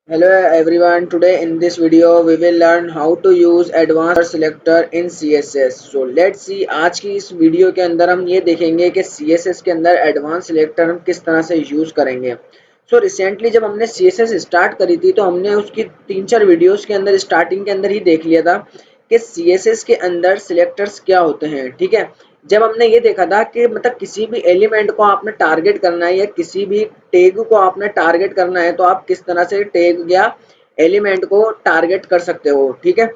Hello everyone, today in this video we will learn how to use advanced selector in CSS. So let's see, आज की इस video के अंदर हम ये देखेंगे कि CSS के अंदर एडवांस सेलेक्टर हम किस तरह से यूज करेंगे। रिसेंटली जब हमने CSS स्टार्ट करी थी तो हमने उसकी 3-4 वीडियोस के अंदर स्टार्टिंग के अंदर ही देख लिया था कि CSS के अंदर सिलेक्टर्स क्या होते हैं। ठीक है, जब हमने ये देखा था कि मतलब किसी भी एलिमेंट को आपने टारगेट करना है या किसी भी टैग को आपने टारगेट करना है तो आप किस तरह से टैग या एलिमेंट को टारगेट कर सकते हो। ठीक है,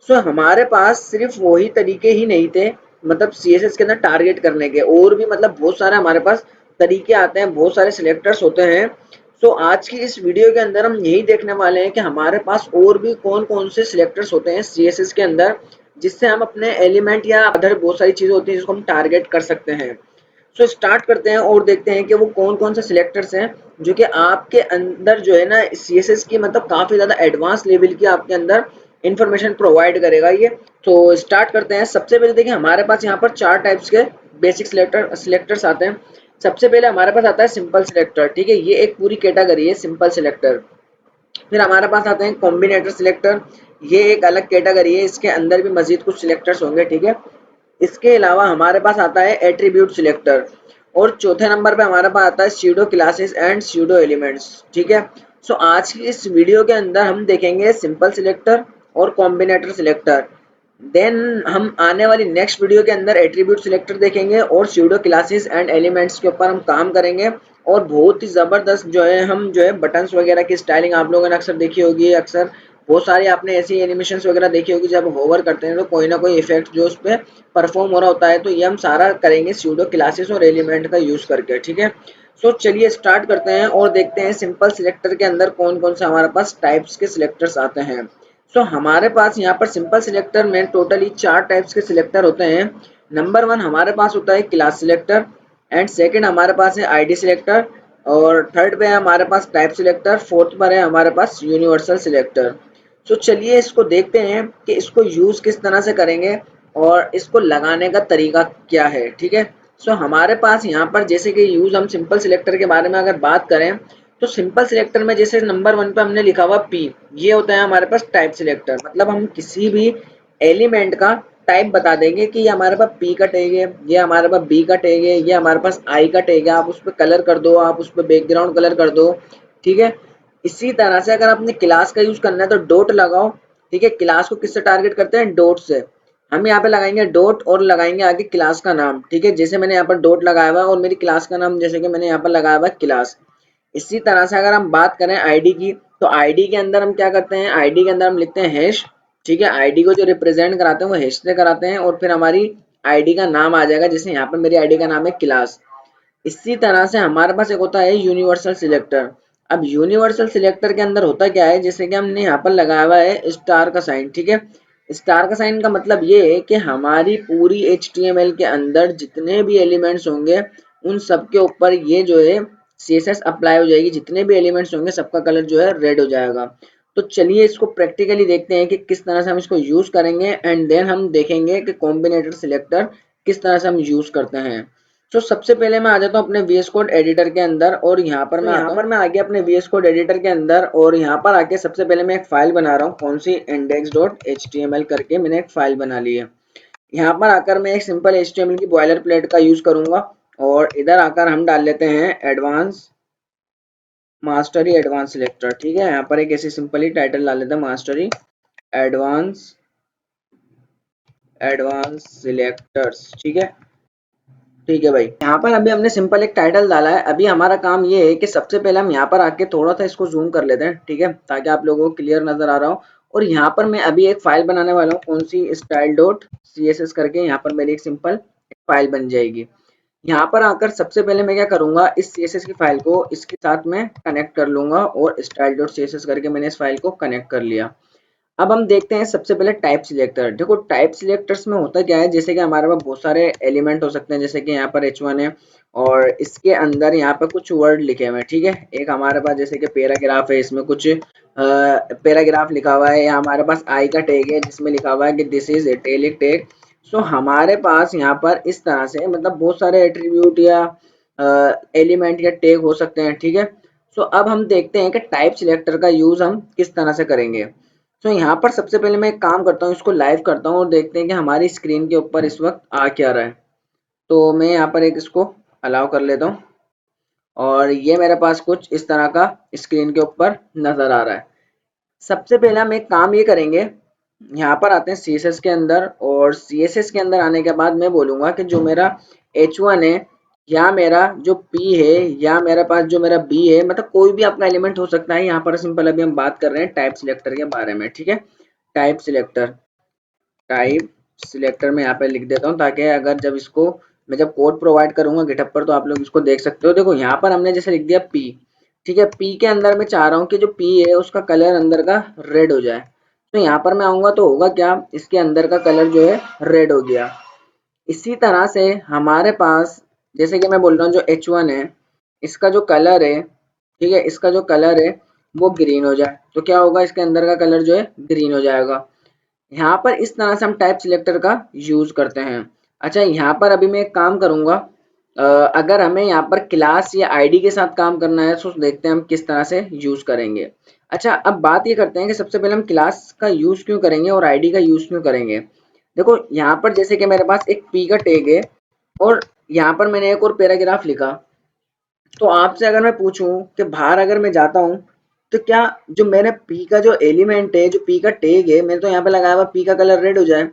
हमारे पास सिर्फ वही तरीके ही नहीं थे मतलब CSS के अंदर टारगेट करने के, और भी मतलब बहुत सारे हमारे पास तरीके आते हैं, बहुत सारे सिलेक्टर्स होते हैं। आज की इस वीडियो के अंदर हम यही देखने वाले हैं कि हमारे पास और भी कौन कौन से सिलेक्टर्स होते हैं CSS के अंदर, जिससे हम अपने एलिमेंट या अदर बहुत सारी चीजें होती हैं जिसको हम टारगेट कर सकते हैं। स्टार्ट करते हैं और देखते हैं कि वो कौन कौन से सिलेक्टर्स हैं जो कि आपके अंदर जो है ना CSS की मतलब काफी ज्यादा एडवांस लेवल की आपके अंदर इंफॉर्मेशन प्रोवाइड करेगा ये। स्टार्ट करते हैं। सबसे पहले देखिए हमारे पास यहाँ पर 4 टाइप्स के बेसिक सिलेक्टर्स आते हैं। सबसे पहले हमारे पास आता है सिंपल सिलेक्टर। ठीक है, ये एक पूरी कैटेगरी है सिंपल सिलेक्टर। फिर हमारे पास आते हैं कॉम्बिनेटर सिलेक्टर, ये एक अलग कैटेगरी है, इसके अंदर भी मजीद कुछ सिलेक्टर्स होंगे। ठीक है, इसके अलावा हमारे पास आता है एट्रीब्यूट सिलेक्टर, और चौथे नंबर पे हमारे पास आता है pseudo classes and pseudo elements. ठीक है, आज की इस वीडियो के अंदर हम देखेंगे सिंपल सिलेक्टर और कॉम्बिनेटर सिलेक्टर। देन हम आने वाली नेक्स्ट वीडियो के अंदर एट्रीब्यूट सिलेक्टर देखेंगे और स्यूडो क्लासेस एंड एलिमेंट्स के ऊपर हम काम करेंगे। और बहुत ही ज़बरदस्त जो है हम जो है बटन्स वगैरह की स्टाइलिंग आप लोगों ने अक्सर देखी होगी, अक्सर बहुत सारी आपने ऐसी एनिमेशंस वगैरह देखी होगी, जब होवर करते हैं तो कोई ना कोई इफेक्ट जो उस पर परफॉर्म हो रहा होता है, तो ये हम सारा करेंगे स्यूडो क्लासेस और एलिमेंट का यूज़ करके। ठीक है, चलिए स्टार्ट करते हैं और देखते हैं सिंपल सिलेक्टर के अंदर कौन कौन से हमारे पास टाइप्स के सिलेक्टर्स आते हैं। हमारे पास यहाँ पर सिंपल सिलेक्टर में टोटली 4 टाइप्स के सिलेक्टर होते हैं। नंबर 1 हमारे पास होता है क्लास सिलेक्टर, एंड सेकंड हमारे पास है आईडी सिलेक्टर, और थर्ड पे है हमारे पास टाइप सिलेक्टर, फोर्थ पर है हमारे पास यूनिवर्सल सिलेक्टर। चलिए इसको देखते हैं कि इसको यूज किस तरह से करेंगे और इसको लगाने का तरीका क्या है। ठीक है, हमारे पास यहाँ पर जैसे कि यूज हम सिंपल सिलेक्टर के बारे में अगर बात करें तो सिंपल सिलेक्टर में जैसे नंबर 1 पे हमने लिखा हुआ पी, ये होता है हमारे पास टाइप सिलेक्टर। मतलब हम किसी भी एलिमेंट का टाइप बता देंगे कि ये हमारे पास पी का टैग है, ये हमारे पास बी का टैग है, ये हमारे पास आई का टैग है। आप उस पर कलर कर दो, आप उस पर बैकग्राउंड कलर कर दो। ठीक है, इसी तरह से अगर आपने क्लास का यूज करना है तो डॉट लगाओ। ठीक है, क्लास को किससे टारगेट करते हैं? डॉट से। हम यहाँ पे लगाएंगे डॉट और लगाएंगे आगे क्लास का नाम। ठीक है, जैसे मैंने यहाँ पर डॉट लगाया हुआ है और मेरी क्लास का नाम जैसे कि मैंने यहाँ पर लगाया हुआ है क्लास। इसी तरह से अगर हम बात करें आईडी की, तो आईडी के अंदर हम क्या करते हैं? आईडी के अंदर हम लिखते हैं हैश। ठीक है, आईडी को जो रिप्रेजेंट कराते हैं वो हैश से कराते हैं, और फिर हमारी आईडी का नाम आ जाएगा, जैसे यहाँ पर मेरी आईडी का नाम है क्लास। इसी तरह से हमारे पास एक होता है यूनिवर्सल सिलेक्टर। अब यूनिवर्सल सिलेक्टर के अंदर होता क्या है, जैसे कि हमने यहाँ पर लगाया हुआ है स्टार का साइन। ठीक है, स्टार का साइन का मतलब ये है कि हमारी पूरी HTML के अंदर जितने भी एलिमेंट्स होंगे उन सब के ऊपर ये जो है CSS अप्लाई हो जाएगी। जितने भी एलिमेंट्स होंगे सबका कलर जो है रेड हो जाएगा। चलिए इसको प्रैक्टिकली देखते हैं कि किस तरह से हम इसको यूज करेंगे, एंड देन हम देखेंगे कि कॉम्बिनेटर सिलेक्टर किस तरह से हम यूज करते हैं। सबसे पहले मैं आ जाता हूँ अपने VS कोड एडिटर के अंदर, और यहाँ पर मैं आता हूँ। मैं आ गया अपने VS कोड एडिटर के अंदर, और यहाँ पर आके सबसे पहले मैं एक फाइल बना रहा हूँ। कौन सी? index.html करके मैंने एक फाइल बना ली है। यहाँ पर आकर मैं एक सिंपल HTML की बॉयलर प्लेट का यूज करूंगा, और इधर आकर हम डाल लेते हैं एडवांस मास्टरी एडवांस सिलेक्टर। ठीक है, यहाँ पर एक ऐसी सिंपल ही टाइटल डाल लेते हैं, मास्टरी एडवांस एडवांस सिलेक्टर्स। ठीक है, ठीक है भाई, यहाँ पर अभी हमने सिंपल एक टाइटल डाला है। अभी हमारा काम ये है कि सबसे पहले हम यहाँ पर आके थोड़ा सा इसको जूम कर लेते हैं। ठीक है, ताकि आप लोगों को क्लियर नजर आ रहा हो। और यहाँ पर मैं अभी एक फाइल बनाने वाला हूँ। कौन सी? style.css करके यहाँ पर मेरी एक सिंपल फाइल बन जाएगी। यहाँ पर आकर सबसे पहले मैं क्या करूंगा, इस CSS की फाइल को इसके साथ में कनेक्ट कर लूंगा, और style.css करके मैंने इस फाइल को कनेक्ट कर लिया। अब हम देखते हैं सबसे पहले टाइप सिलेक्टर। देखो टाइप सिलेक्टर्स में होता क्या है, जैसे कि हमारे पास बहुत सारे एलिमेंट हो सकते हैं, जैसे कि यहाँ पर H1 है और इसके अंदर यहाँ पर कुछ वर्ड लिखे हुए हैं। ठीक है, एक हमारे पास जैसे कि पैराग्राफ है, इसमें कुछ पैराग्राफ लिखा हुआ है, या हमारे पास आई का टैग है जिसमें लिखा हुआ है कि दिस इज इटैलिक टैग। हमारे पास यहाँ पर इस तरह से मतलब बहुत सारे एट्रीब्यूट या एलिमेंट या टैग हो सकते हैं। ठीक है, सो अब हम देखते हैं कि टाइप सिलेक्टर का यूज हम किस तरह से करेंगे। सो यहाँ पर सबसे पहले मैं एक काम करता हूँ, इसको लाइव करता हूँ और देखते हैं कि हमारी स्क्रीन के ऊपर इस वक्त आ क्या रहा है। तो मैं यहाँ पर एक इसको अलाउ कर लेता हूँ और ये मेरे पास कुछ इस तरह का स्क्रीन के ऊपर नजर आ रहा है। सबसे पहले हम एक काम ये करेंगे, यहाँ पर आते हैं CSS के अंदर, और CSS के अंदर आने के बाद मैं बोलूँगा कि जो मेरा H1 है या मेरा जो P है या मेरे पास जो मेरा B है, मतलब कोई भी आपका एलिमेंट हो सकता है। यहाँ पर सिंपल अभी हम बात कर रहे हैं टाइप सिलेक्टर के बारे में, ठीक है। टाइप सिलेक्टर में यहाँ पे लिख देता हूँ ताकि अगर जब इसको मैं जब कोड प्रोवाइड करूंगा गिटहब पर तो आप लोग इसको देख सकते हो। देखो यहाँ पर हमने जैसे लिख दिया P, ठीक है। P के अंदर मैं चाह रहा हूँ कि जो P है उसका कलर अंदर का रेड हो जाए। तो यहाँ पर मैं आऊंगा तो होगा क्या, इसके अंदर का कलर जो है रेड हो गया। इसी तरह से हमारे पास जैसे कि मैं बोल रहा हूँ जो H1 है इसका जो कलर है, ठीक है, इसका जो कलर है वो ग्रीन हो जाए। तो क्या होगा, इसके अंदर का कलर जो है ग्रीन हो जाएगा। यहाँ पर इस तरह से हम टाइप सिलेक्टर का यूज करते हैं। अच्छा, यहाँ पर अभी मैं एक काम करूंगा, अगर हमें यहाँ पर क्लास या आईडी के साथ काम करना है तो देखते हैं हम किस तरह से यूज करेंगे। अच्छा, अब बात ये करते हैं कि सबसे पहले हम क्लास का यूज क्यों करेंगे और आईडी का यूज क्यों करेंगे। देखो यहाँ पर जैसे कि मेरे पास एक पी का टैग है और यहाँ पर मैंने एक और पैराग्राफ लिखा, तो आपसे अगर मैं पूछूं कि बाहर अगर मैं जाता हूं तो क्या जो मेरे पी का जो एलिमेंट है, जो पी का टैग है, मैंने तो यहाँ पे लगाया हुआ पी का कलर रेड हो जाए।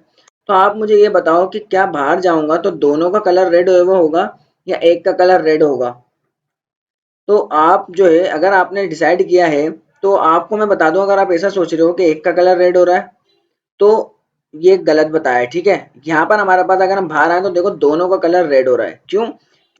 तो आप मुझे ये बताओ कि क्या बाहर जाऊंगा तो दोनों का कलर रेड हुआ होगा या एक का कलर रेड होगा। तो आप जो है अगर आपने डिसाइड किया है तो आपको मैं बता दूं, अगर आप ऐसा सोच रहे हो कि एक का कलर रेड हो रहा है तो ये गलत बताया है, ठीक है। यहाँ पर हमारे पास अगर हम बाहर आए तो देखो दोनों का कलर रेड हो रहा है। क्यों?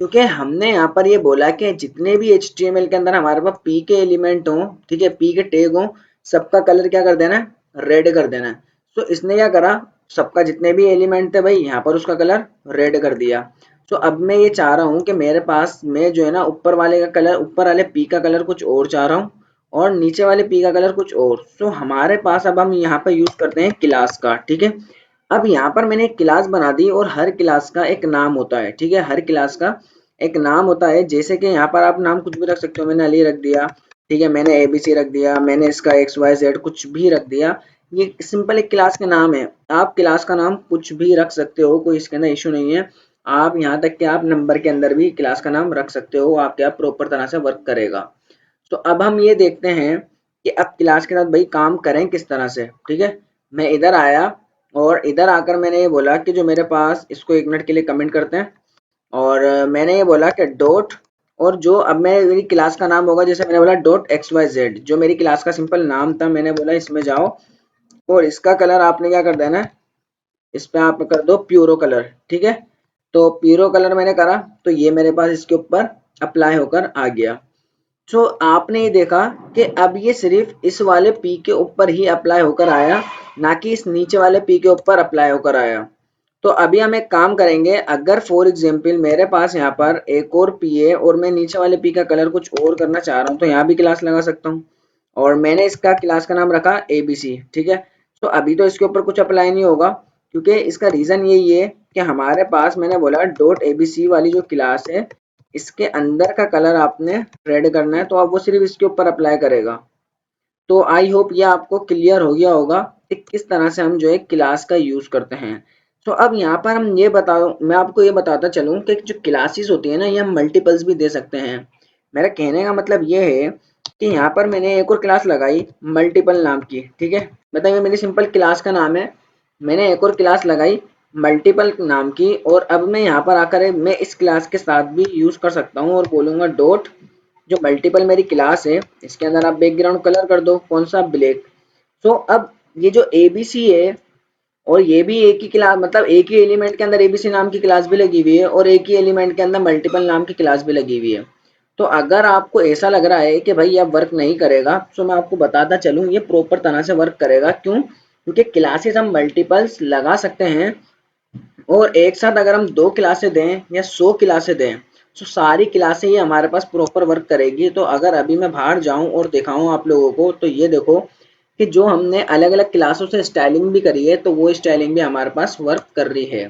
क्योंकि हमने यहाँ पर ये बोला कि जितने भी HTML के अंदर हमारे पास पी के एलिमेंट हों, ठीक है, पी के टैग हों, सबका कलर क्या कर देना है, रेड कर देना है। तो इसने क्या करा, सबका जितने भी एलिमेंट थे भाई यहाँ पर उसका कलर रेड कर दिया। तो अब मैं ये चाह रहा हूँ कि मेरे पास मैं जो है ना ऊपर वाले का कलर, ऊपर वाले पी का कलर कुछ और चाह रहा हूँ और नीचे वाले पी का कलर कुछ और। सो हमारे पास अब हम यहाँ पर यूज करते हैं क्लास का, ठीक है। अब यहाँ पर मैंने एक क्लास बना दी और हर क्लास का एक नाम होता है, ठीक है, हर क्लास का एक नाम होता है। जैसे कि यहाँ पर आप नाम कुछ भी रख सकते हो, मैंने अली रख दिया, ठीक है, मैंने ABC रख दिया, मैंने इसका XYZ कुछ भी रख दिया। ये सिंपल एक क्लास का नाम है। आप क्लास का नाम कुछ भी रख सकते हो, कोई इसके अंदर इशू नहीं है। आप यहाँ तक कि आप नंबर के अंदर भी क्लास का नाम रख सकते हो, आपके आप प्रॉपर तरह से वर्क करेगा। तो अब हम ये देखते हैं कि अब क्लास के साथ भाई काम करें किस तरह से, ठीक है। मैं इधर आया और इधर आकर मैंने ये बोला कि जो मेरे पास, इसको एक मिनट के लिए कमेंट करते हैं, और मैंने ये बोला कि डॉट, और जो अब मैं मेरी क्लास का नाम होगा, जैसे मैंने बोला डॉट XYZ, जो मेरी क्लास का सिंपल नाम था, मैंने बोला इसमें जाओ और इसका कलर आपने क्या कर देना है, इस पे आप कर दो प्यूरो कलर, ठीक है। तो प्यूरो कलर मैंने करा तो ये मेरे पास इसके ऊपर अप्लाई होकर आ गया। तो आपने ये देखा कि अब ये सिर्फ इस वाले पी के ऊपर ही अप्लाई होकर आया, ना कि इस नीचे वाले पी के ऊपर अप्लाई होकर आया। तो अभी हम एक काम करेंगे, अगर फॉर एग्जाम्पल मेरे पास यहाँ पर एक और पी है और मैं नीचे वाले पी का कलर कुछ और करना चाह रहा हूँ तो यहाँ भी क्लास लगा सकता हूँ और मैंने इसका क्लास का नाम रखा ABC, ठीक है। तो अभी तो इसके ऊपर कुछ अप्लाई नहीं होगा क्योंकि इसका रीजन यही है कि हमारे पास मैंने बोला डॉट ABC वाली जो क्लास है इसके अंदर का कलर आपने रेड करना है, तो अब वो सिर्फ इसके ऊपर अप्लाई करेगा। तो आई होप ये आपको क्लियर हो गया होगा कि किस तरह से हम जो है क्लास का यूज करते हैं। तो अब यहाँ पर हम ये बताओ, मैं आपको ये बताता चलूँ कि जो क्लासेस होती है ना ये हम मल्टीपल्स भी दे सकते हैं। मेरा कहने का मतलब ये है कि यहाँ पर मैंने एक और क्लास लगाई मल्टीपल नाम की, ठीक है, मतलब ये मेरी सिंपल क्लास का नाम है, मैंने एक और क्लास लगाई मल्टीपल नाम की, और अब मैं यहाँ पर आकर मैं इस क्लास के साथ भी यूज कर सकता हूँ और बोलूंगा डॉट जो मल्टीपल मेरी क्लास है इसके अंदर आप बैकग्राउंड कलर कर दो, कौन सा, ब्लैक। तो अब ये जो ABC है और ये भी एक ही क्लास, मतलब एक ही एलिमेंट के अंदर ABC नाम की क्लास भी लगी हुई है और एक ही एलिमेंट के अंदर मल्टीपल नाम की क्लास भी लगी हुई है। तो अगर आपको ऐसा लग रहा है कि भाई यह वर्क नहीं करेगा तो मैं आपको बताता चलूँ ये प्रॉपर तरह से वर्क करेगा। क्यों? क्योंकि क्लासेस हम मल्टीपल्स लगा सकते हैं और एक साथ अगर हम 2 क्लासें दें या 100 क्लासें दें तो सारी क्लासें ये हमारे पास प्रॉपर वर्क करेगी। तो अगर अभी मैं बाहर जाऊं और दिखाऊं आप लोगों को तो ये देखो कि जो हमने अलग अलग क्लासों से स्टाइलिंग भी करी है तो वो स्टाइलिंग भी हमारे पास वर्क कर रही है।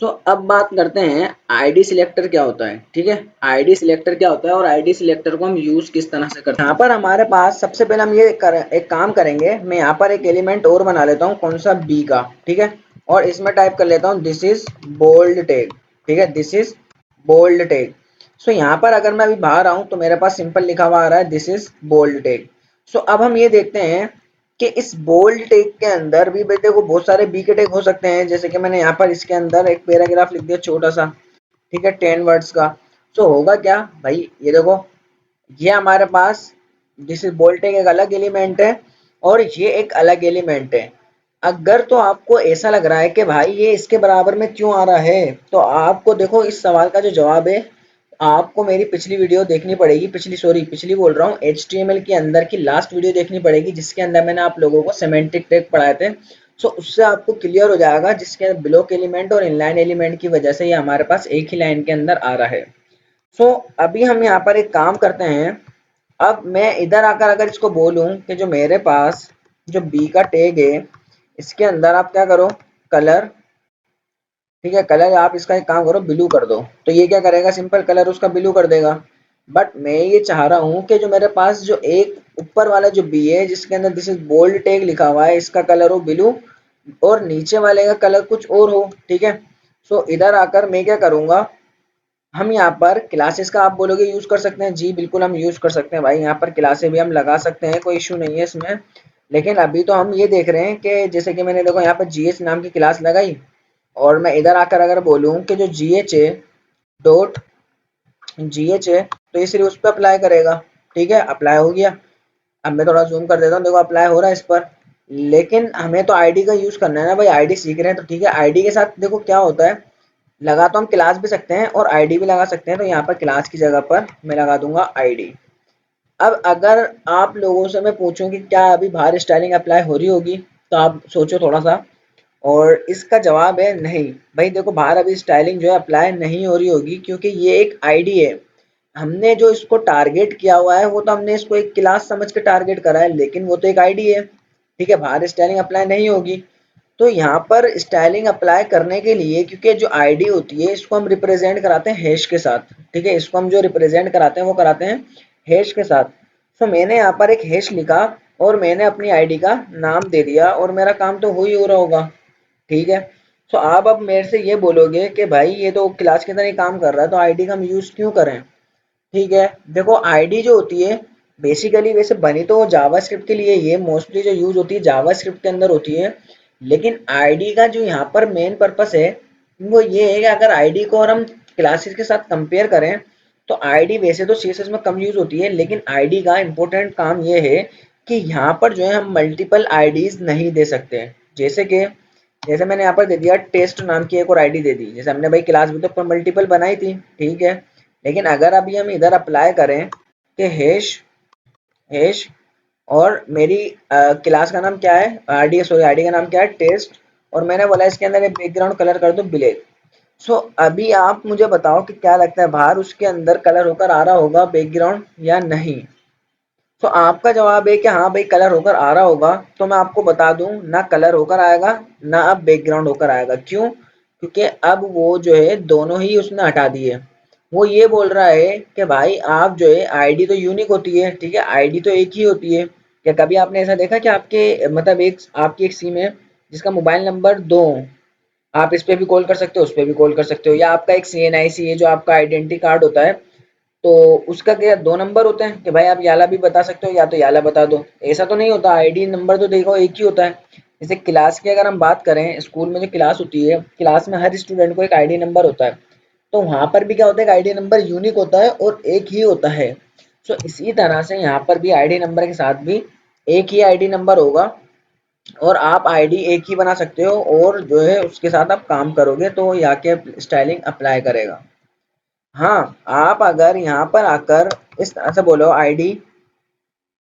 अब बात करते हैं आईडी सिलेक्टर क्या होता है। ठीक है, आईडी सिलेक्टर क्या होता है और आईडी सिलेक्टर को हम यूज किस तरह से करते हैं। यहाँ पर हमारे पास सबसे पहले हम एक काम करेंगे, मैं यहाँ पर एक एलिमेंट और बना लेता हूँ, कौन सा, बी का। ठीक है, और इसमें टाइप कर लेता हूँ दिस इज बोल्ड टैग। ठीक है, दिस इज बोल्ड टैग। यहाँ पर अगर मैं अभी बाहर आऊँ तो मेरे पास सिंपल लिखा हुआ आ रहा है दिस इज बोल्ड टैग। अब हम ये देखते हैं कि इस बोल्ड टैग के अंदर भी भाई देखो बहुत सारे बी के टैग हो सकते हैं, जैसे कि मैंने यहाँ पर इसके अंदर एक पैराग्राफ लिख दिया छोटा सा। ठीक है, 10 वर्ड्स का। होगा क्या भाई, ये देखो, ये हमारे पास दिस इज बोल्ड टैग एक अलग एलिमेंट है और ये एक अलग एलिमेंट है। अगर तो आपको ऐसा लग रहा है कि भाई ये इसके बराबर में क्यों आ रहा है, तो आपको देखो इस सवाल का जो जवाब है, आपको मेरी पिछली वीडियो देखनी पड़ेगी, पिछली बोल रहा हूँ, HTML के अंदर की लास्ट वीडियो देखनी पड़ेगी जिसके अंदर मैंने आप लोगों को सेमेंटिक टैग पढ़ाए थे। उससे आपको क्लियर हो जाएगा, जिसके ब्लॉक एलिमेंट और इनलाइन एलिमेंट की वजह से ये हमारे पास एक ही लाइन के अंदर आ रहा है। अभी हम यहाँ पर एक काम करते हैं। अब मैं इधर आकर अगर इसको बोलूं कि जो मेरे पास जो बी का टैग है, इसके अंदर आप क्या करो, कलर। ठीक है, कलर आप इसका एक काम करो, ब्लू कर दो, तो ये क्या करेगा, सिंपल कलर उसका ब्लू कर देगा। बट मैं ये चाह रहा हूँ कि जो मेरे पास जो एक ऊपर वाला जो बी है जिसके अंदर दिस इज बोल्ड टैग लिखा हुआ है, इसका कलर हो ब्लू और नीचे वाले का कलर कुछ और हो। ठीक है, इधर आकर मैं क्या करूंगा, हम यहाँ पर क्लासेस का आप बोलोगे यूज कर सकते हैं, जी बिल्कुल हम यूज कर सकते हैं भाई, यहाँ पर क्लासेस भी हम लगा सकते हैं, कोई इश्यू नहीं है इसमें। लेकिन अभी तो हम ये देख रहे हैं कि जैसे कि मैंने देखो यहाँ पर जीएच नाम की क्लास लगाई और मैं इधर आकर अगर बोलूँ कि जो जीएच है डॉट जीएच है, तो ये सिर्फ उस पर अप्लाई करेगा। ठीक है, अप्लाई हो गया। अब मैं थोड़ा जूम कर देता हूँ, देखो अप्लाई हो रहा है इस पर। लेकिन हमें तो आईडी का यूज करना है ना भाई, आईडी सीख रहे हैं तो ठीक है। आईडी के साथ देखो क्या होता है, लगा तो हम क्लास भी सकते हैं और आईडी भी लगा सकते हैं, तो यहाँ पर क्लास की जगह पर मैं लगा दूंगा आईडी। अब अगर आप लोगों से मैं पूछूं कि क्या अभी बाहर स्टाइलिंग अप्लाई हो रही होगी, तो आप सोचो थोड़ा सा, और इसका जवाब है नहीं। भाई देखो बाहर अभी स्टाइलिंग जो है अप्लाई नहीं हो रही होगी, क्योंकि ये एक आईडी है। हमने जो इसको टारगेट किया हुआ है वो तो हमने इसको एक क्लास समझ के टारगेट करा है, लेकिन वो तो एक आईडी है। ठीक है, बाहर स्टाइलिंग अप्लाई नहीं होगी। तो यहाँ पर स्टाइलिंग अप्लाई करने के लिए, क्योंकि जो आईडी होती है इसको हम रिप्रेजेंट कराते हैं हैश के साथ। ठीक है, इसको हम जो रिप्रेजेंट कराते हैं वो कराते हैं हैश के साथ। मैंने यहाँ पर एक हैश लिखा और मैंने अपनी आईडी का नाम दे दिया और मेरा काम तो हो ही हो रहा होगा। ठीक है, आप अब मेरे से ये बोलोगे कि भाई ये तो क्लास के तरह ही काम कर रहा है, तो आईडी का हम यूज क्यों करें। ठीक है, देखो आईडी जो होती है बेसिकली वैसे बनी तो जावास्क्रिप्ट के लिए, ये मोस्टली जो यूज होती है जावास्क्रिप्ट के अंदर होती है। लेकिन आईडी का जो यहाँ पर मेन पर्पस है वो ये है कि अगर आईडी को और हम क्लासेस के साथ कंपेयर करें, तो आईडी वैसे तो सीएसएस में कम यूज होती है, लेकिन आईडी का इंपॉर्टेंट काम ये है कि यहाँ पर जो है हम मल्टीपल आईडीज नहीं दे सकते। जैसे कि जैसे मैंने यहाँ पर दे दिया टेस्ट नाम की एक और आईडी दे दी, जैसे हमने भाई क्लास भी तो मल्टीपल बनाई थी। ठीक है, लेकिन अगर अभी हम इधर अप्लाई करें कि हैश हैश और मेरी क्लास का नाम क्या है, आईडी का नाम क्या है, टेस्ट, और मैंने बोला इसके अंदर एक बैकग्राउंड कलर कर दो ब्लैक। अभी आप मुझे बताओ कि क्या लगता है बाहर उसके अंदर कलर होकर आ रहा होगा बैकग्राउंड या नहीं। आपका जवाब है कि हाँ भाई कलर होकर आ रहा होगा, तो मैं आपको बता दूं ना कलर होकर आएगा ना अब बैकग्राउंड होकर आएगा। क्यों, क्योंकि अब वो जो है दोनों ही उसने हटा दिए। वो ये बोल रहा है कि भाई आप जो है आईडी तो यूनिक होती है, ठीक है, आईडी तो एक ही होती है। क्या कभी आपने ऐसा देखा कि आपके मतलब एक आपकी एक सिम है जिसका मोबाइल नंबर दो, आप इस पे भी कॉल कर सकते हो उस पे भी कॉल कर सकते हो, या आपका एक CNIC है जो आपका आइडेंटिटी कार्ड होता है, तो उसका क्या दो नंबर होते हैं कि भाई आप याला भी बता सकते हो या तो याला बता दो। ऐसा तो नहीं होता, आईडी नंबर तो देखो एक ही होता है। जैसे क्लास की अगर हम बात करें, स्कूल में जो क्लास होती है, क्लास में हर स्टूडेंट को एक आईडी नंबर होता है, तो वहां पर भी क्या होता है, आईडी नंबर यूनिक होता है और एक ही होता है। इसी तरह से यहाँ पर भी आईडी नंबर के साथ भी एक ही आईडी नंबर होगा और आप आईडी एक ही बना सकते हो, और जो है उसके साथ आप काम करोगे तो यहाँ के स्टाइलिंग अप्लाई करेगा। हाँ, आप अगर यहाँ पर आकर इस तरह से बोलो आईडी,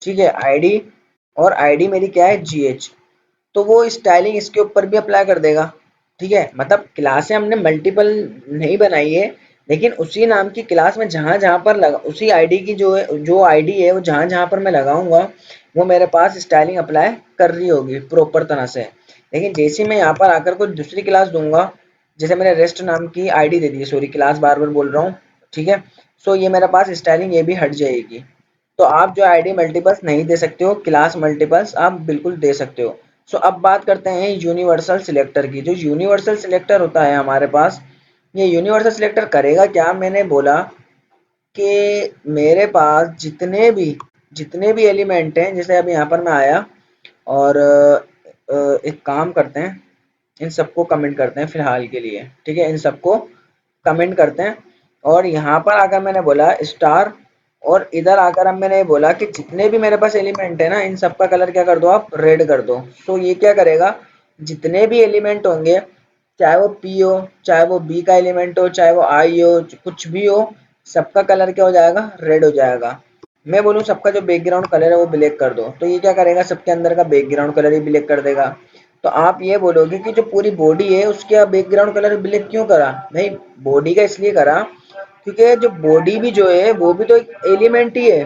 ठीक है, आईडी, और आईडी मेरी क्या है, जीएच, तो वो स्टाइलिंग इसके ऊपर भी अप्लाई कर देगा। ठीक है, मतलब क्लासें हमने मल्टीपल नहीं बनाई है, लेकिन उसी नाम की क्लास में जहां जहां पर लगा उसी आईडी की जो आईडी है वो जहां जहां पर मैं लगाऊंगा वो मेरे पास स्टाइलिंग अप्लाई कर रही होगी प्रॉपर तरह से। लेकिन जैसे मैं यहाँ पर आकर कोई दूसरी क्लास दूंगा, जैसे मैंने रेस्ट नाम की आईडी दे दी है, सॉरी क्लास बार बार बोल रहा हूँ, ठीक है। सो ये मेरे पास स्टाइलिंग ये भी हट जाएगी। तो आप जो आईडी मल्टीपल्स नहीं दे सकते हो, क्लास मल्टीपल्स आप बिल्कुल दे सकते हो। सो अब बात करते हैं यूनिवर्सल सिलेक्टर की। जो यूनिवर्सल सिलेक्टर होता है हमारे पास, ये यूनिवर्सल सिलेक्टर करेगा क्या, मैंने बोला कि मेरे पास जितने भी एलिमेंट हैं, जैसे अब यहाँ पर मैं आया और एक काम करते हैं, इन सबको कमेंट करते हैं फिलहाल के लिए, ठीक है, इन सबको कमेंट करते हैं। और यहाँ पर आकर मैंने बोला स्टार, और इधर आकर अब मैंने बोला कि जितने भी मेरे पास एलिमेंट है ना, इन सब का कलर क्या कर दो, आप रेड कर दो। तो ये क्या करेगा, जितने भी एलिमेंट होंगे, चाहे वो पी हो, चाहे वो बी का एलिमेंट हो, चाहे वो आई हो, कुछ भी हो, सबका कलर क्या हो जाएगा, रेड हो जाएगा। मैं बोलूँ सबका जो बैकग्राउंड कलर है वो ब्लैक कर दो, तो ये क्या करेगा, सबके अंदर का बैकग्राउंड कलर ही ब्लैक कर देगा। तो आप ये बोलोगे कि जो पूरी बॉडी है उसका बैकग्राउंड कलर ब्लैक क्यों करा, नहीं, बॉडी का इसलिए करा क्योंकि जो बॉडी भी जो है वो भी तो एक एलिमेंट ही है,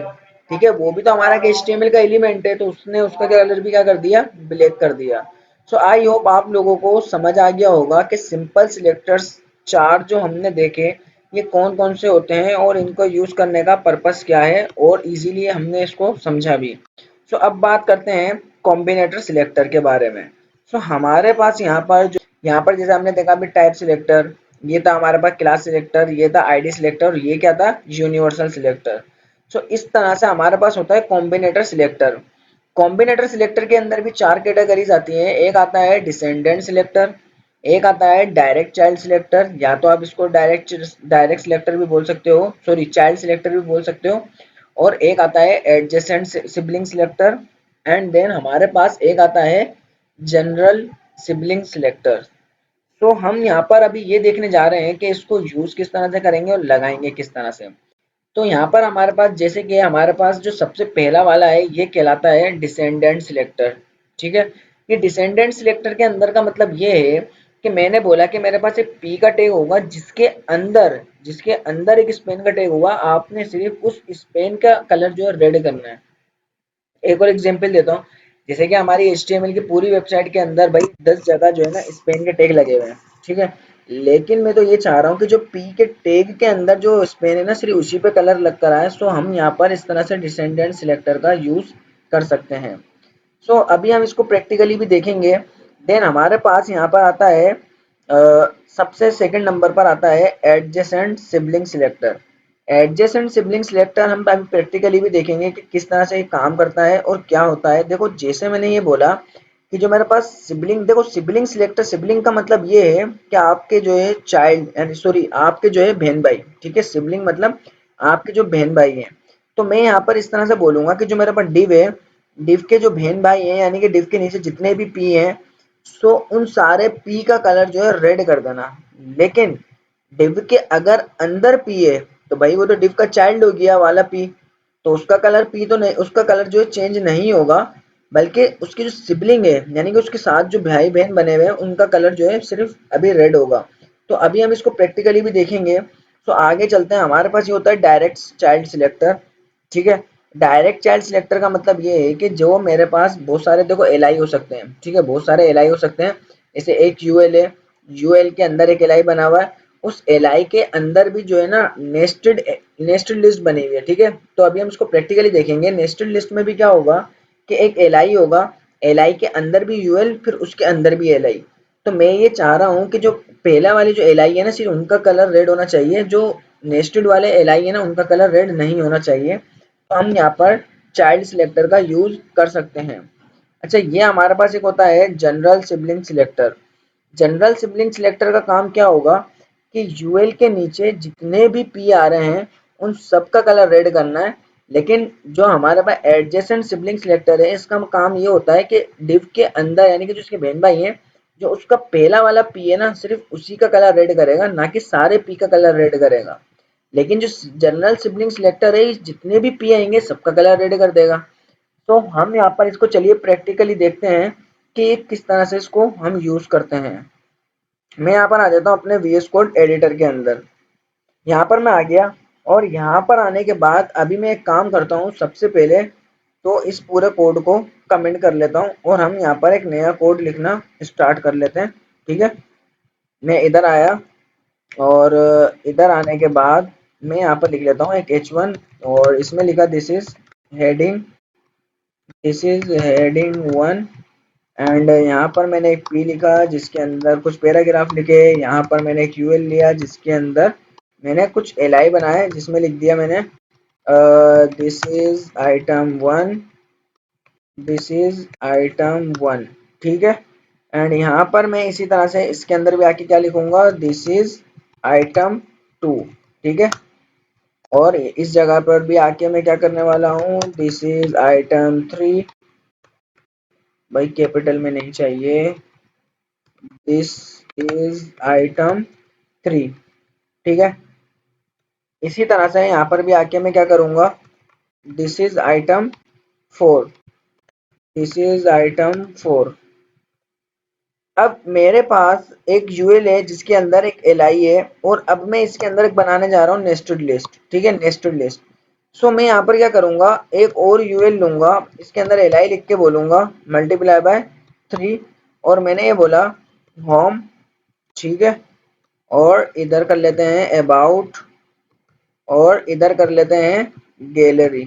ठीक है, वो भी तो हमारा HTML का एलिमेंट है, तो उसने उसका कलर भी क्या कर दिया, ब्लैक कर दिया। सो आई होप आप लोगों को समझ आ गया होगा कि सिंपल सिलेक्टर्स चार जो हमने देखे ये कौन कौन से होते हैं और इनको यूज करने का पर्पस क्या है, और इजीली हमने इसको समझा भी। सो अब बात करते हैं कॉम्बिनेटर सिलेक्टर के बारे में। सो हमारे पास यहाँ पर जैसे हमने देखा अभी टाइप सिलेक्टर, ये था हमारे पास क्लास सिलेक्टर, ये था आईडी सिलेक्टर, और ये क्या था, यूनिवर्सल सिलेक्टर। सो इस तरह से हमारे पास होता है कॉम्बिनेटर सिलेक्टर। कॉम्बिनेटर सिलेक्टर के अंदर भी चार कैटेगरीज आती हैं। एक आता है डिसेंडेंट सिलेक्टर, एक आता है डायरेक्ट चाइल्ड सिलेक्टर, या तो आप इसको डायरेक्ट डायरेक्ट सिलेक्टर भी बोल सकते हो, सॉरी चाइल्ड सिलेक्टर भी बोल सकते हो, और एक आता है adjacent sibling selector, and then हमारे पास एक आता है जनरल सिबलिंग सिलेक्टर। तो हम यहाँ पर अभी ये देखने जा रहे हैं कि इसको यूज किस तरह से करेंगे और लगाएंगे किस तरह से। तो यहाँ पर हमारे पास जैसे कि हमारे पास जो सबसे पहला वाला है ये कहलाता है डिसेंडेंट सिलेक्टर, ठीक है। ये डिसेंडेंट सिलेक्टर के अंदर का मतलब ये है कि मैंने बोला कि मेरे पास एक पी का टैग होगा जिसके अंदर एक स्पेन का टैग होगा, आपने सिर्फ उस स्पेन का कलर जो है रेड करना है। एक और एग्जांपल देता हूँ, जैसे कि हमारी HTML की पूरी वेबसाइट के अंदर भाई 10 जगह जो है ना स्पेन के टैग लगे हुए हैं, ठीक है, लेकिन मैं तो ये चाह रहा हूँ कि जो पी के टैग के अंदर जो स्पेन है ना सिर्फ उसी पे कलर लग कर आए। सो हम यहाँ पर इस तरह से डिसेंडेंट सिलेक्टर का यूज कर सकते हैं। सो अभी हम इसको प्रैक्टिकली भी देखेंगे। देन हमारे पास यहाँ पर आता है सबसे सेकंड नंबर पर आता है adjacent sibling selector. Adjacent sibling selector हम अभी प्रैक्टिकली भी देखेंगे कि किस तरह से ये काम करता है और क्या होता है। देखो जैसे मैंने ये बोला कि जो मेरे पास सिबलिंग, देखो सिबलिंग सिलेक्टर, सिबलिंग का मतलब ये है कि आपके जो है चाइल्ड यानी सॉरी आपके जो है बहन भाई, ठीक है, सिबलिंग मतलब आपके जो बहन भाई हैं। तो मैं यहाँ पर इस तरह से बोलूंगा कि जो मेरे पास डिव है, डिव के जो बहन भाई हैं यानी कि डिव के नीचे जितने भी पी हैं, सो उन सारे पी का कलर जो है रेड कर देना। लेकिन डिव के अगर अंदर पी है तो भाई वो तो डिव का चाइल्ड हो गया वाला पी, तो उसका कलर पी तो नहीं, उसका कलर जो है चेंज नहीं होगा, बल्कि उसकी जो सिबलिंग है यानी कि उसके साथ जो भाई बहन बने हुए हैं उनका कलर जो है सिर्फ अभी रेड होगा। तो अभी हम इसको प्रैक्टिकली भी देखेंगे। तो आगे चलते हैं, हमारे पास ये होता है डायरेक्ट चाइल्ड सिलेक्टर, ठीक है। डायरेक्ट चाइल्ड सिलेक्टर का मतलब ये है कि जो मेरे पास बहुत सारे देखो एल हो सकते हैं, ठीक है, बहुत सारे एल हो सकते हैं। जैसे एक यूएल है, यूएल के अंदर एक एल बना हुआ है, उस एल के अंदर भी जो है ना नेस्टेड लिस्ट बनी हुई है, ठीक है। तो अभी हम इसको प्रैक्टिकली देखेंगे। नेस्टेड लिस्ट में भी क्या होगा कि एक एल होगा, एल के अंदर भी यूएल, फिर उसके अंदर भी एल। तो मैं ये चाह रहा हूँ कि जो पहला वाली जो एल है ना सिर्फ उनका कलर रेड होना चाहिए, जो नेस्टेड वाले एल है ना उनका कलर रेड नहीं होना चाहिए। तो हम यहाँ पर चाइल्ड सिलेक्टर का यूज कर सकते हैं। अच्छा, ये हमारे पास एक होता है general sibling selector. General sibling selector का काम क्या होगा कि यूएल के नीचे जितने भी पी आ रहे हैं उन सब का कलर रेड करना है। लेकिन जो हमारे पास एडजेसेंट सिबलिंग सिलेक्टर है इसका काम ये होता है कि डिव के अंदर यानी कि जो उसके बहन भाई हैं, जो उसका पहला वाला पी है ना सिर्फ उसी का कलर रेड करेगा, ना कि सारे पी का कलर रेड करेगा। लेकिन जो जनरल सिबलिंग सिलेक्टर है जितने भी पी आएंगे सबका कलर रेड कर देगा। तो हम यहाँ पर इसको चलिए प्रैक्टिकली देखते हैं कि किस तरह से इसको हम यूज करते हैं। मैं यहाँ पर आ जाता हूँ अपने VS कोड एडिटर के अंदर। यहाँ पर मैं आ गया, और यहाँ पर आने के बाद अभी मैं एक काम करता हूँ, सबसे पहले तो इस पूरे कोड को कमेंट कर लेता हूँ और हम यहाँ पर एक नया कोड लिखना स्टार्ट कर लेते हैं, ठीक है। मैं इधर आया और इधर आने के बाद मैं यहाँ पर लिख लेता हूँ एक H1 और इसमें लिखा दिस इज हेडिंग 1 एंड यहाँ पर मैंने एक P लिखा जिसके अंदर कुछ पैराग्राफ लिखे। यहाँ पर मैंने एक UL लिया जिसके अंदर मैंने कुछ LI बनाए जिसमें लिख दिया मैंने this is item 1, this is item 1, ठीक है। एंड यहाँ पर मैं इसी तरह से इसके अंदर भी आके क्या लिखूंगा, दिस इज आइटम 2, ठीक है। और इस जगह पर भी आके मैं क्या करने वाला हूँ, दिस इज आइटम 3, भाई कैपिटल में नहीं चाहिए, दिस इज आइटम 3, ठीक है। इसी तरह से यहाँ पर भी आके मैं क्या करूंगा, this is item 4, this is item 4। अब मेरे पास एक यूएल है जिसके अंदर एक एलआई है और अब मैं इसके अंदर एक बनाने जा रहा हूँ नेस्टेड लिस्ट, ठीक है, नेस्टेड लिस्ट। सो मैं यहाँ पर क्या करूंगा, एक और यूएल लूंगा, इसके अंदर एलआई लिख के बोलूंगा मल्टीप्लाई बाय 3 और मैंने ये बोला होम, ठीक है। और इधर कर लेते हैं अबाउट और इधर कर लेते हैं गैलरी।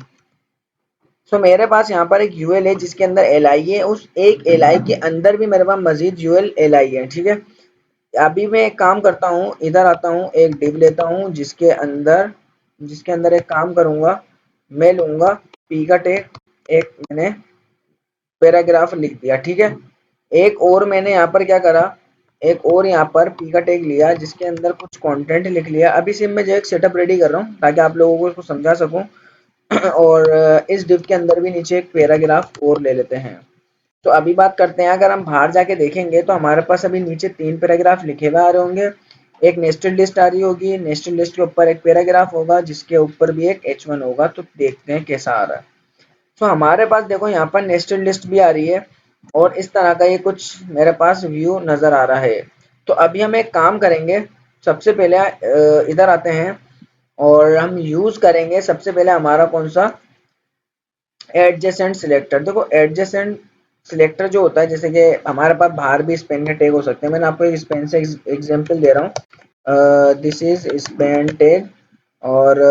सो मेरे पास यहाँ पर एक यूएल है जिसके अंदर एलआई है, उस एक एलआई के अंदर भी मेरे पास मजीद यूएल एलआई है, ठीक है। अभी मैं एक काम करता हूँ, इधर आता हूँ, एक डिव लेता हूँ जिसके अंदर एक काम करूंगा, मैं लूंगा पी का टैग, एक मैंने पैराग्राफ लिख दिया, ठीक है। एक और मैंने यहाँ पर क्या करा, एक और यहाँ पर पी का टैग लिया जिसके अंदर कुछ कंटेंट लिख लिया। अभी सिर्फ मैं जो एक सेटअप रेडी कर रहा हूँ ताकि आप लोगों को इसको समझा सकूं। और इस डिव के अंदर भी नीचे एक पैराग्राफ और ले लेते हैं। तो अभी बात करते हैं, अगर हम बाहर जाके देखेंगे तो हमारे पास अभी नीचे 3 पैराग्राफ लिखे हुए आ रहे होंगे, एक नेस्टेड लिस्ट आ रही होगी, नेस्टेड लिस्ट के ऊपर एक पैराग्राफ होगा जिसके ऊपर भी एक H1 होगा। तो देखते हैं कैसा आ रहा है। तो हमारे पास देखो यहाँ पर नेस्टेड लिस्ट भी आ रही है और इस तरह का ये कुछ मेरे पास व्यू नजर आ रहा है। तो अभी हम एक काम करेंगे, सबसे पहले इधर आते हैं और हम यूज करेंगे सबसे पहले हमारा कौन सा, एडजेसेंट सिलेक्टर। देखो एडजेसेंट सिलेक्टर जो होता है, जैसे कि हमारे पास बाहर भी स्पेन के टैग हो सकते हैं, मैंने आपको एक स्पेन से एग्जांपल दे रहा हूँ, दिस इज स्पेन टैग। और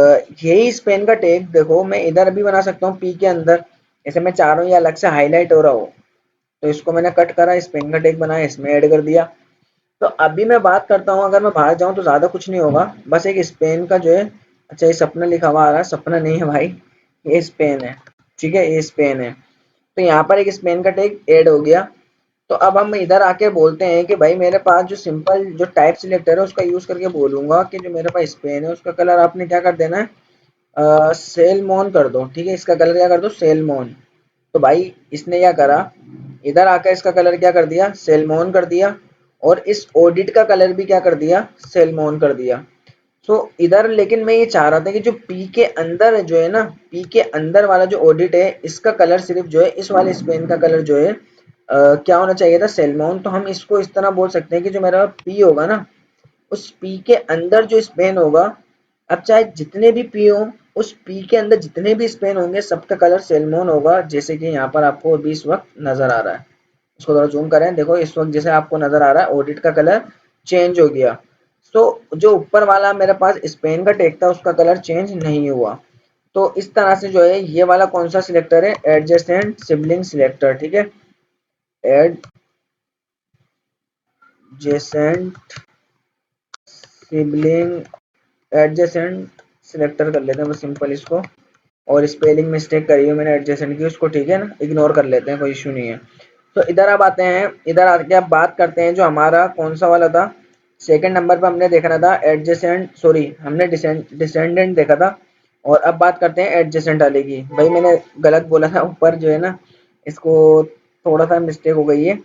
यही स्पेन का टैग देखो मैं इधर भी बना सकता हूँ पी के अंदर, जैसे मैं चाह रहा हूँ ये अलग से हाईलाइट हो रहा हो तो इसको मैंने कट करा, स्पेन का टैग बनाया, इसमें ऐड कर दिया। तो अभी मैं बात करता हूँ, अगर मैं बाहर जाऊँ तो ज्यादा कुछ नहीं होगा, बस एक स्पेन का जो है, अच्छा ये सपना लिखा हुआ आ रहा है, सपना नहीं है भाई, ये स्पेन है, ठीक है, ये स्पेन है। तो यहाँ पर एक स्पेन का टैग ऐड हो गया। तो अब हम इधर आके बोलते हैं कि भाई मेरे पास जो सिंपल जो टाइप सिलेक्टर है उसका यूज करके बोलूंगा कि जो मेरे पास स्पेन है उसका कलर आपने क्या कर देना है, सेलमोन कर दो, ठीक है, इसका कलर क्या कर दो, सेलमोन। तो भाई इसने क्या करा, इधर आकर इसका कलर क्या कर दिया, सेलमोन कर दिया। और इस ऑडिट का कलर भी क्या कर दिया, सेलमोन कर दिया। सो इधर लेकिन मैं ये चाह रहा था कि जो पी के अंदर जो है ना, पी के अंदर वाला जो ऑडिट है इसका कलर सिर्फ जो है इस वाले स्पेन का कलर जो है क्या होना चाहिए था, सेलमोन। तो हम इसको इस तरह बोल सकते हैं कि जो मेरा पी होगा ना, उस पी के अंदर जो स्पेन होगा, अब चाहे जितने भी पी हो, उस पी के अंदर जितने भी स्पेन होंगे सबका कलर सेलमोन होगा, जैसे कि यहाँ पर आपको अभी इस वक्त नजर आ रहा है। इसको थोड़ा जूम करें, देखो इस वक्त जैसे आपको नजर आ रहा है ऑडिट का कलर चेंज हो गया। तो जो ऊपर वाला मेरे पास स्पेन का टेक था उसका कलर चेंज नहीं हुआ। तो इस तरह से जो है ये वाला कौन सा सिलेक्टर है, एडजेसेंट सिबलिंग सिलेक्टर, ठीक है, एडजेसेंट सिबलिंग, एडजेसेंट सिलेक्टर कर लेते हैं बस सिंपल इसको। और स्पेलिंग मिस्टेक करी है मैंने एडजेसेंट की, उसको ठीक है ना इग्नोर कर लेते हैं, कोई इशू नहीं है। तो इधर अब आते हैं, इधर आके अब बात करते हैं जो हमारा कौन सा वाला था, सेकंड नंबर पर हमने देखना था एडजेसेंट, सॉरी हमने डिसेंडेंट देखा था। और अब बात करते हैं एडजेसेंट वाले की। भाई मैंने गलत बोला था ऊपर जो है ना, इसको थोड़ा सा मिस्टेक हो गई है,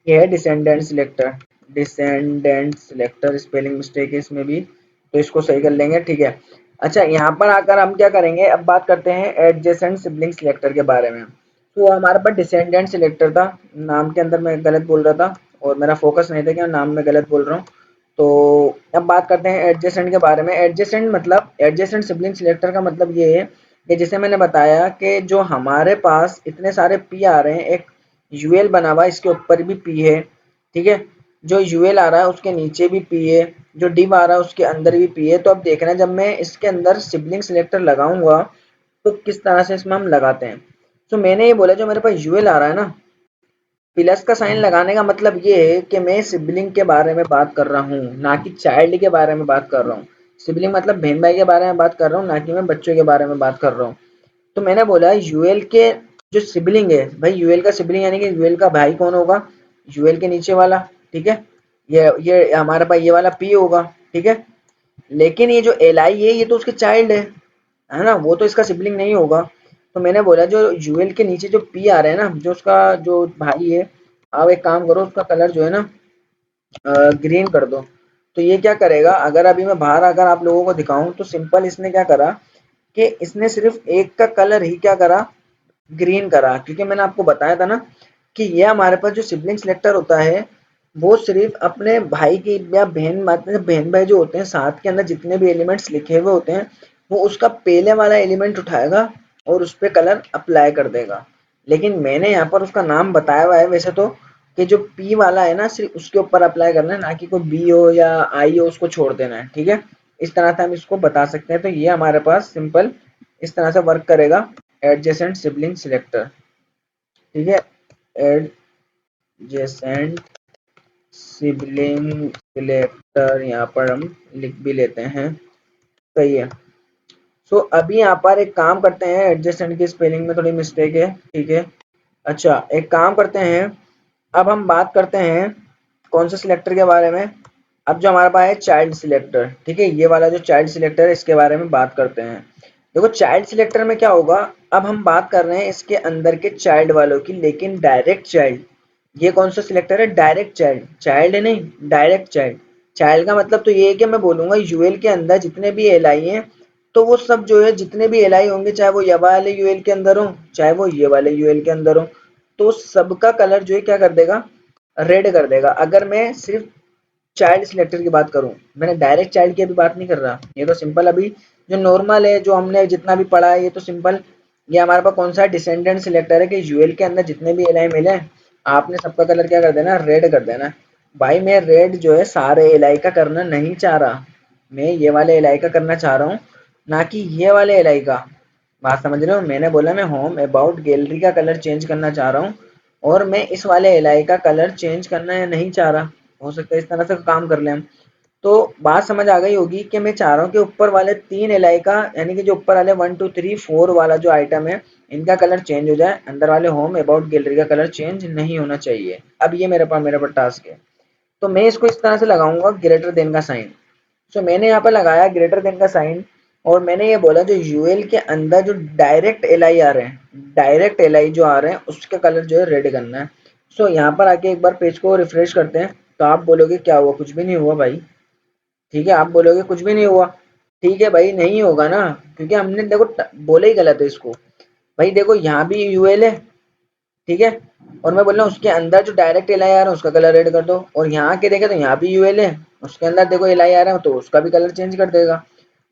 ये है descendant selector, descendant selector spelling mistake है इसमें भी, तो इसको सही कर लेंगे, ठीक है। अच्छा यहाँ पर आकर हम क्या करेंगे, अब बात करते हैं एडजेसेंट सिबलिंग सिलेक्टर के बारे में। तो हमारे पास डिसेंडेंट सिलेक्टर था, नाम के अंदर मैं गलत बोल रहा था और मेरा फोकस नहीं था कि मैं नाम में गलत बोल रहा हूँ। तो अब बात करते हैं एडजेसेंट के बारे में। एडजेसेंट मतलब, एडजेसेंट सिबलिंग सिलेक्टर का मतलब ये है कि जैसे मैंने बताया कि जो हमारे पास इतने सारे पी आ रहे हैं, एक यूएल बना हुआ इसके ऊपर भी पी है, ठीक है। जो यूएल आ रहा है उसके नीचे भी पी है, जो डिव आ रहा है उसके अंदर भी पी है। तो अब देखना है जब मैं इसके अंदर सिबलिंग सिलेक्टर लगाऊंगा तो किस तरह से इसमें हम लगाते हैं। तो मैंने ये बोला जो मेरे पास यूएल आ रहा है ना, प्लस का साइन लगाने का मतलब ये है कि मैं सिबलिंग के बारे में बात कर रहा हूँ, ना कि चाइल्ड के बारे में बात कर रहा हूँ। सिबलिंग मतलब बहन भाई के बारे में बात कर रहा हूँ, ना कि मैं बच्चों के बारे में बात कर रहा हूँ। तो मैंने बोला यूएल के जो सिबलिंग है भाई, यूएल का सिबलिंग यानी कि यूएल का भाई कौन होगा, यूएल के नीचे वाला, ठीक है। ये हमारे पास ये वाला पी होगा, ठीक है। लेकिन ये जो एल आई है ये तो उसके चाइल्ड है ना, वो तो इसका सिबलिंग नहीं होगा। तो मैंने बोला जो यूएल के नीचे जो पी आ रहा है ना, जो उसका जो भाई है, आप एक काम करो उसका कलर जो है ना ग्रीन कर दो। तो ये क्या करेगा, अगर अभी मैं बाहर अगर आप लोगों को दिखाऊं तो सिंपल इसने क्या करा कि इसने सिर्फ एक का कलर ही क्या करा, ग्रीन करा। क्योंकि मैंने आपको बताया था ना कि ये हमारे पास जो सिबलिंग सिलेक्टर होता है वो सिर्फ अपने भाई की या बहन, मतलब बहन भाई जो होते हैं साथ के अंदर जितने भी एलिमेंट्स लिखे हुए होते हैं वो उसका पहले वाला एलिमेंट उठाएगा और उस पर कलर अप्लाई कर देगा। लेकिन मैंने यहाँ पर उसका नाम बताया हुआ है वैसे तो, कि जो पी वाला है ना सिर्फ उसके ऊपर अप्लाई करना है, ना कि कोई बी हो या आई हो उसको छोड़ देना है, ठीक है। इस तरह से हम इसको बता सकते हैं। तो ये हमारे पास सिंपल इस तरह से वर्क करेगा एडजेसेंट सिबलिंग सिलेक्टर, ठीक है। एडजेसेंट सिबलिंग सिलेक्टर यहाँ पर हम लिख भी लेते हैं, सही है। सो अभी यहाँ पर एक काम करते हैं, एडजेसेंट की स्पेलिंग में थोड़ी मिस्टेक है, ठीक है। अच्छा एक काम करते हैं, अब हम बात करते हैं कौन से सिलेक्टर के बारे में। अब जो हमारे पास है चाइल्ड सिलेक्टर, ठीक है, ये वाला जो चाइल्ड सिलेक्टर है इसके बारे में बात करते हैं। देखो चाइल्ड सिलेक्टर में क्या होगा, अब हम बात कर रहे हैं इसके अंदर के चाइल्ड वालों की, लेकिन डायरेक्ट चाइल्ड। ये कौन सा सिलेक्टर है, डायरेक्ट चाइल्ड, चाइल्ड है नहीं डायरेक्ट चाइल्ड। चाइल्ड का मतलब तो ये है कि मैं बोलूंगा यूएल के अंदर जितने भी एल आई हैं तो वो सब जो है जितने भी एल आई होंगे, चाहे वो ये वाले यूएल के अंदर हो चाहे वो ये वाले यूएल के अंदर हो, तो सबका कलर जो है क्या कर देगा, रेड कर देगा। अगर मैं सिर्फ चाइल्ड सिलेक्टर की बात करूं, मैंने डायरेक्ट चाइल्ड की अभी बात नहीं कर रहा, ये तो सिंपल अभी जो नॉर्मल है जो हमने जितना भी पढ़ा है ये तो सिंपल। ये हमारे पास कौन सा डिसेंडेंट सिलेक्टर है कि यूएल के अंदर जितने भी एलाई मिले आपने सबका कलर क्या कर देना, रेड कर देना। भाई मैं रेड जो है सारे एलाई का करना नहीं चाह रहा, मैं ये वाले एलाई का करना चाह रहा हूँ, ना कि ये वाले एलाई का। बात समझ रहे हो, मैंने बोला मैं होम अबाउट गैलरी का कलर चेंज करना चाह रहा हूँ और मैं इस वाले एलाई का कलर चेंज करना नहीं चाह रहा। हो सकता है इस तरह से काम कर लें हम। तो बात समझ आ गई होगी कि मैं चाह रहा हूँ कि ऊपर वाले तीन एलाई का, यानी कि जो ऊपर वाले 1 2 3 4 वाला जो आइटम है इनका कलर चेंज हो जाए, अंदर वाले होम अबाउट गैलरी का कलर चेंज नहीं होना चाहिए। अब ये मेरे पर टास्क है। तो मैं इसको इस तरह से लगाऊंगा ग्रेटर देन का साइन। सो मैंने यहाँ पर लगाया ग्रेटर देन का साइन और मैंने ये बोला जो यूएल के अंदर जो डायरेक्ट एलआई आ रहे हैं, डायरेक्ट एलआई जो आ रहे हैं उसका कलर जो है रेड करना है। सो यहाँ पर आके एक बार पेज को रिफ्रेश करते हैं तो आप बोलोगे क्या हुआ, कुछ भी नहीं हुआ भाई, ठीक है। आप बोलोगे कुछ भी नहीं हुआ, ठीक है भाई नहीं होगा ना, क्योंकि हमने देखो बोला ही गलत है इसको। भाई देखो यहाँ भी यूएल है, ठीक है, और मैं बोल रहा हूँ उसके अंदर जो डायरेक्ट एल आई आ रहा है उसका कलर रेड कर दो, और यहाँ के देखे तो यहाँ भी यूएल है, उसके अंदर देखो एल आई आ रहा है तो उसका भी कलर चेंज कर देगा।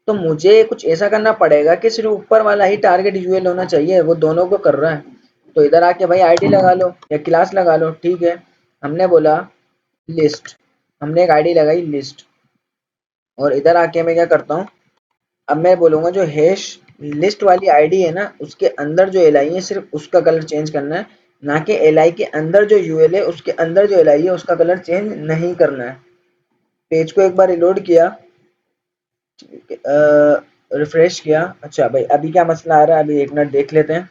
तो मुझे कुछ ऐसा करना पड़ेगा कि सिर्फ ऊपर वाला ही टारगेट यूएल होना चाहिए, वो दोनों को कर रहा है। तो इधर आके भाई आईडी लगा लो या क्लास लगा लो, ठीक है। हमने बोला लिस्ट, हमने एक आईडी लगाई लिस्ट, और इधर आके मैं क्या करता हूँ, अब मैं बोलूंगा जो हैश लिस्ट वाली आईडी है ना उसके अंदर जो एल आई है सिर्फ उसका कलर चेंज करना है, ना कि एल आई के अंदर जो यूएल है उसके अंदर जो एल आई है उसका कलर चेंज नहीं करना है। पेज को एक बार रिलोड किया, रिफ्रेश किया। अच्छा भाई अभी क्या मसला आ रहा है, अभी एक मिनट देख लेते हैं।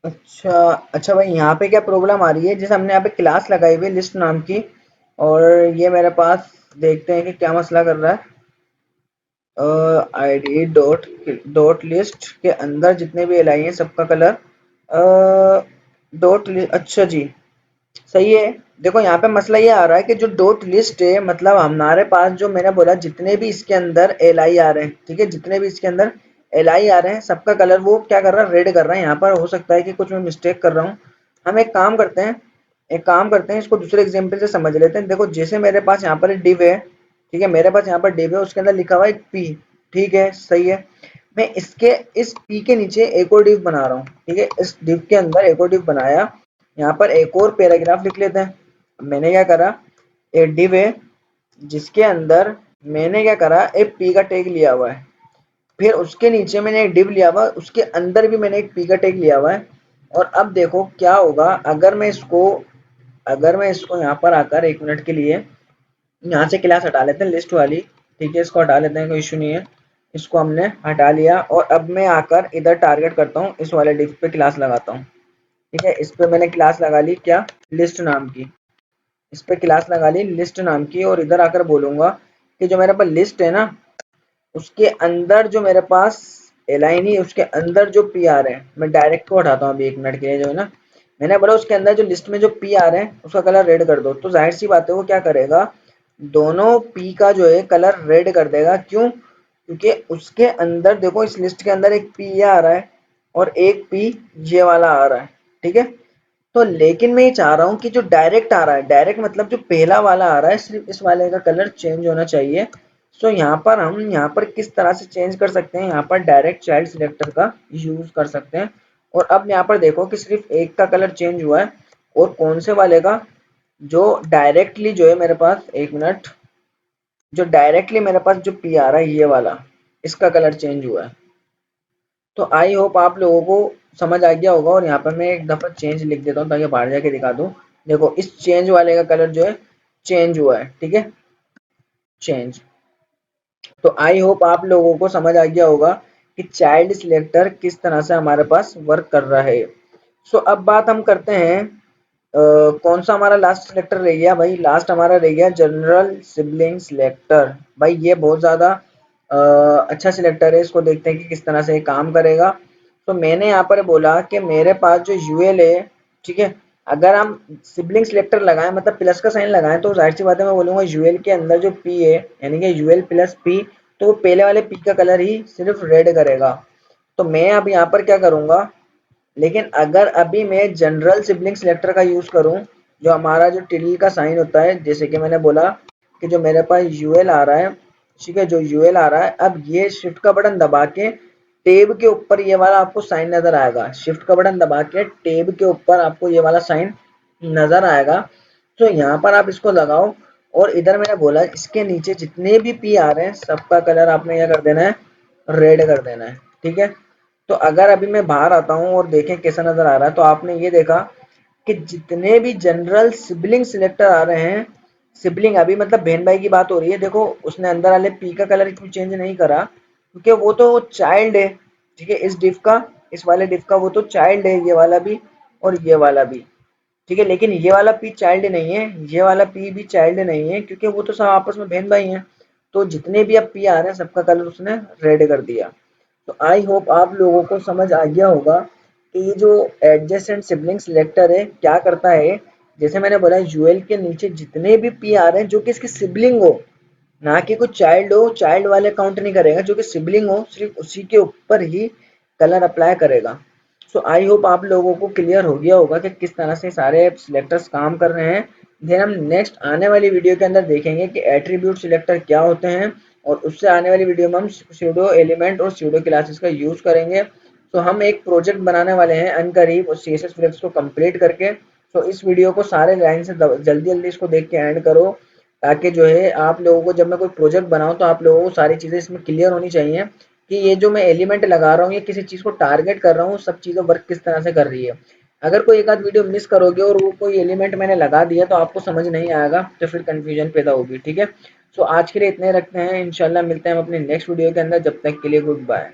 अच्छा अच्छा भाई यहाँ पे क्या प्रॉब्लम आ रही है, जैसे हमने यहाँ पे क्लास लगाई हुई है लिस्ट नाम की, और ये मेरे पास देखते हैं कि क्या मसला कर रहा है। आईडी डॉट डॉट लिस्ट के अंदर जितने भी एल आई हैं सबका कलर डॉट लिस्ट, अच्छा जी सही है। देखो यहाँ पे मसला ये आ रहा है कि जो डॉट लिस्ट है मतलब हमारे पास जो मैंने बोला जितने भी इसके अंदर एल आई आ रहे हैं, ठीक है, जितने भी इसके अंदर एल आई आ रहे हैं सबका कलर वो क्या कर रहा है, रेड कर रहा है। यहाँ पर हो सकता है कि कुछ मैं मिस्टेक कर रहा हूँ। हम एक काम करते हैं, इसको दूसरे एग्जाम्पल से समझ लेते हैं। देखो जैसे मेरे पास यहाँ पर डिव है, ठीक है, मेरे पास यहाँ पर डिव है उसके अंदर लिखा हुआ है पी, ठीक है सही है। मैं इसके इस पी के नीचे एक और डिव बना रहा हूँ, ठीक है, इस डिव के अंदर एक और डिव बनाया, यहाँ पर एक और पैराग्राफ लिख लेते हैं। मैंने क्या करा, एक डिव है जिसके अंदर मैंने क्या करा, एक पी का टैग लिया हुआ है, फिर उसके नीचे मैंने एक डिव लिया हुआ है, उसके अंदर भी मैंने एक पी का टैग लिया हुआ है। और अब देखो क्या होगा, अगर मैं इसको यहाँ पर आकर 1 मिनट के लिए यहाँ से क्लास हटा लेते हैं लिस्ट वाली, ठीक है, इसको हटा लेते हैं, कोई इशू नहीं है। इसको हमने हटा लिया और अब मैं आकर इधर टारगेट करता हूँ, इस वाले डिव पे क्लास लगाता हूँ। ठीक है, इस पे मैंने क्लास लगा ली, क्या, लिस्ट नाम की। इस पे क्लास लगा ली लिस्ट नाम की, और इधर आकर बोलूंगा कि जो मेरे पास लिस्ट है ना, उसके अंदर जो मेरे पास एलाइन ही उसके अंदर जो पी आ रहे हैं, मैं डायरेक्ट को हटाता हूँ अभी 1 मिनट के लिए, जो है ना, मैंने बोला उसके अंदर जो लिस्ट में जो पी आ रहे हैं उसका कलर रेड कर दो। तो जाहिर सी बात है वो क्या करेगा, दोनों पी का जो है कलर रेड कर देगा। क्यों? क्योंकि उसके अंदर देखो, इस लिस्ट के अंदर एक पी ये आ रहा है और एक पी ये वाला आ रहा है। ठीक है, तो लेकिन मैं ये चाह रहा हूँ कि जो डायरेक्ट आ रहा है, डायरेक्ट मतलब जो पहला वाला आ रहा है, सिर्फ इस वाले का कलर चेंज होना चाहिए। सो यहाँ पर हम यहाँ पर किस तरह से चेंज कर सकते हैं, यहाँ पर डायरेक्ट चाइल्ड सिलेक्टर का यूज कर सकते हैं। और अब यहाँ पर देखो कि सिर्फ एक का कलर चेंज हुआ है, और कौन से वाले का, जो डायरेक्टली जो है मेरे पास, 1 मिनट, जो डायरेक्टली मेरे पास जो पी आ रहा है ये वाला, इसका कलर चेंज हुआ है। तो आई होप आप लोगों को समझ आ गया होगा। और यहाँ पर मैं एक दफ़ा चेंज लिख देता हूँ ताकि बाहर जाके दिखा दूँ। देखो इस चेंज वाले का कलर जो है चेंज हुआ है। ठीक है, चेंज। तो आई होप आप लोगों को समझ आ गया होगा कि चाइल्ड सिलेक्टर किस तरह से हमारे पास वर्क कर रहा है। सो अब बात हम करते हैं, कौन सा हमारा लास्ट सिलेक्टर रह गया भाई, लास्ट हमारा रह गया जनरल सिबलिंग सिलेक्टर। भाई ये बहुत ज़्यादा अच्छा सिलेक्टर है, इसको देखते हैं कि किस तरह से ये काम करेगा। तो मैंने यहाँ पर बोला कि मेरे पास जो यूएल है, ठीक है, अगर हम सिबलिंग सिलेक्टर लगाएं, मतलब प्लस का साइन लगाएं, तो जाहिर सी बात है मैं बोलूँगा यूएल के अंदर जो पी है, यानी कि यूएल प्लस पी, तो वो पहले वाले पी का कलर ही सिर्फ रेड करेगा। तो मैं अब यहाँ पर क्या करूँगा, लेकिन अगर अभी मैं जनरल सिबलिंग सिलेक्टर का यूज़ करूँ, जो हमारा जो टिल का साइन होता है, जैसे कि मैंने बोला कि जो मेरे पास यूएल आ रहा है, ठीक है, जो यूएल आ रहा है, अब ये शिफ्ट का बटन दबा के टेब के ऊपर ये वाला आपको साइन नजर आएगा। शिफ्ट का बटन दबा के टेब के ऊपर आपको ये वाला साइन नजर आएगा। तो यहाँ पर आप इसको लगाओ, और इधर मैंने बोला इसके नीचे जितने भी पी आ रहे हैं सबका कलर आपने क्या कर देना है, रेड कर देना है। ठीक है, तो अगर अभी मैं बाहर आता हूँ और देखें कैसा नजर आ रहा है, तो आपने ये देखा कि जितने भी जनरल सिबलिंग सिलेक्टर आ रहे हैं, सिबलिंग अभी मतलब बहन भाई की बात हो रही है, देखो उसने अंदर वाले पी का कलर क्यों चेंज नहीं करा, क्योंकि वो तो चाइल्ड है। ठीक है, इस डिव का, इस वाले डिव का वो तो चाइल्ड है, ये वाला भी और ये वाला भी। ठीक है, लेकिन ये वाला पी चाइल्ड नहीं है, ये वाला पी भी चाइल्ड नहीं है, क्योंकि वो तो सब आपस में बहन भाई हैं। तो जितने भी अब पी आ रहे हैं सबका कलर उसने रेड कर दिया। तो आई होप आप लोगों को समझ आ गया होगा कि ये जो एडजेसेंट सिबलिंग सिलेक्टर है क्या करता है। जैसे मैंने बोला यूएल के नीचे जितने भी पी आ रहे हैं जो कि इसकी सिबलिंग हो, ना कि कुछ चाइल्ड हो, चाइल्ड वाले काउंट नहीं करेगा, जो कि सिबलिंग हो सिर्फ उसी के ऊपर ही कलर अप्लाई करेगा। सो आई होप आप लोगों को क्लियर हो गया होगा कि किस तरह से सारे सिलेक्टर्स काम कर रहे हैं। देन हम नेक्स्ट आने वाली वीडियो के अंदर देखेंगे कि एट्रीब्यूट सिलेक्टर क्या होते हैं, और उससे आने वाली वीडियो में हम स्यूडो एलिमेंट और स्यूडो क्लासेस का यूज़ करेंगे। तो हम एक प्रोजेक्ट बनाने वाले हैं अनकरीब और सी एस एस फ्लेक्स को कंप्लीट करके। तो इस वीडियो को सारे लाइन से जल्दी जल्दी इसको देख के एंड करो, ताकि जो है आप लोगों को जब मैं कोई प्रोजेक्ट बनाऊं तो आप लोगों को सारी चीज़ें इसमें क्लियर होनी चाहिए कि ये जो मैं एलिमेंट लगा रहा हूँ ये किसी चीज़ को टारगेट कर रहा हूँ, सब चीज़ें वर्क किस तरह से कर रही है। अगर कोई एक आध वीडियो मिस करोगे और वो कोई एलिमेंट मैंने लगा दिया तो आपको समझ नहीं आएगा, तो फिर कन्फ्यूजन पैदा होगी। ठीक है, सो आज के लिए इतने रखते हैं, इंशाल्लाह मिलते हैं हम अपने नेक्स्ट वीडियो के अंदर, जब तक के लिए गुड बाय।